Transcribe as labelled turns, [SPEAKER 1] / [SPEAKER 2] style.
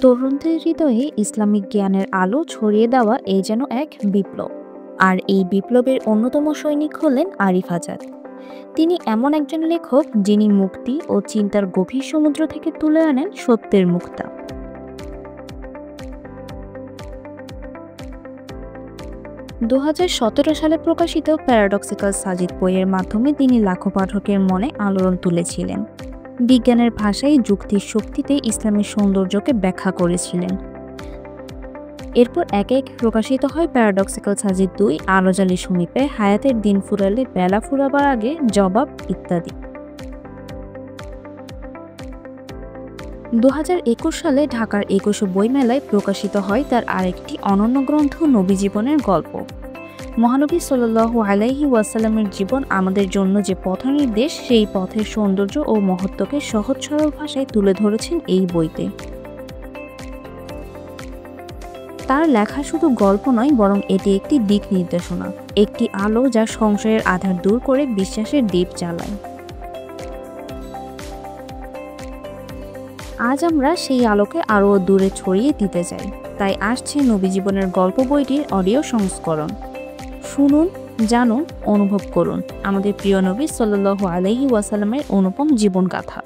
[SPEAKER 1] তরুণদের হৃদয়ে ইসলামিক জ্ঞানের আলো ছড়িয়ে দেওয়া এই যেন এক বিপ্লব। আর এই বিপ্লবের অন্যতম সৈনিক হলেন আরিফ আজাদ। তিনি এমন একজন লেখক যিনি মুক্তি ও চিন্তার গভীর সমুদ্র থেকে তুলে আনেন সত্যের মুক্তা। 2017 সালে প্রকাশিত প্যারাডক্সিক্যাল সাজিদ বইয়ের মাধ্যমে তিনি লাখো পাঠকের মনে আলোড়ন তুলেছিলেন। বিজ্ঞানের ভাষায় যুক্তির শক্তিতে ইসলামের সৌন্দর্যকে ব্যাখ্যা করেছিলেন। এরপর একে একে প্রকাশিত হয় প্যারাডক্সিক্যাল সাজিদ 2, আলোজালি সমীপে, হায়াতের দিন ফুরালে, বেলা ফুরাবার আগে, জবাব ইত্যাদি। 2021 সালে ঢাকার 21 বইমেলায় প্রকাশিত হয় তার আরেকটি অনন্য গ্রন্থ নবী জীবনের গল্প। মহানবী সাল্লাল্লাহু আলাইহি ওয়াসাল্লামের জীবন আমাদের জন্য যে পথনির্দেশ, সেই পথের সৌন্দর্য ও মহত্বকে সহজ সরল ভাষায় তুলে ধরেছেন এই বইতে। তার লেখা শুধু গল্প নয়, বরং এটি একটি দিক নির্দেশনা, একটি আলো যা সংশয়ের আধার দূর করে বিশ্বাসের দীপ জ্বালায়। আজ আমরা সেই আলোকে আরও দূরে ছড়িয়ে দিতে চাই। তাই আসছে নবী জীবনের গল্প বইটির অডিও সংস্করণ। শুনুন, জানুন, অনুভব করুন আমাদের প্রিয় নবী সাল্লাল্লাহু আলাইহি ওয়াসাল্লামের অনুপম জীবনগাথা।